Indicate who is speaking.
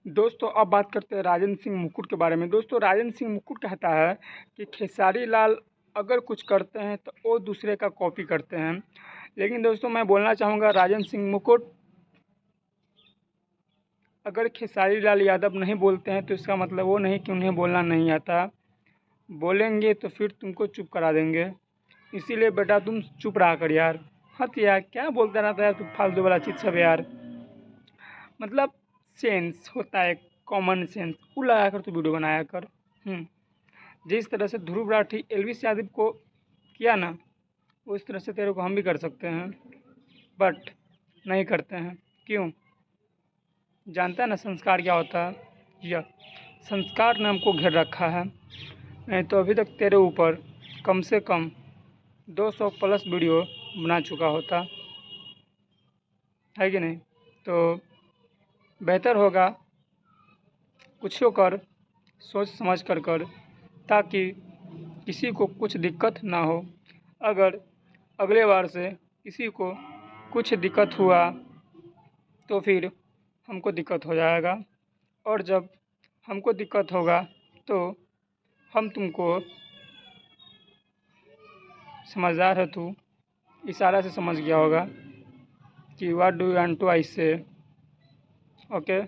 Speaker 1: दोस्तों अब बात करते हैं राजेंद्र सिंह मुकुट के बारे में। दोस्तों राजेंद्र सिंह मुकुट कहता है कि खेसारी लाल अगर कुछ करते हैं तो वो दूसरे का कॉपी करते हैं। लेकिन दोस्तों मैं बोलना चाहूँगा राजेंद्र सिंह मुकुट, अगर खेसारी लाल यादव नहीं बोलते हैं तो इसका मतलब वो नहीं कि उन्हें बोलना नहीं आता। बोलेंगे तो फिर तुमको चुप करा देंगे। इसीलिए बेटा तुम चुप रहा कर यार। हट यार, क्या बोलता रहता है यार तू फालतू वाला चीज़ सब यार। मतलब सेंस होता है, कॉमन सेंस वो लगा कर तू वीडियो बनाया कर। जिस तरह से ध्रुव राठी एलविस यादव को किया ना, उस तरह से तेरे को हम भी कर सकते हैं, बट नहीं करते हैं। क्यों? जानता है ना संस्कार क्या होता है? यह संस्कार ने हमको घेर रखा है। नहीं तो अभी तक तेरे ऊपर कम से कम 200 प्लस वीडियो बना चुका होता है कि नहीं। तो बेहतर होगा कुछ कर, सोच समझ कर, ताकि किसी को कुछ दिक्कत ना हो। अगर अगले बार से किसी को कुछ दिक्कत हुआ तो फिर हमको दिक्कत हो जाएगा, और जब हमको दिक्कत होगा तो हम तुमको, समझदार है तू, इशारा से समझ गया होगा कि what do you want to I say. Okay.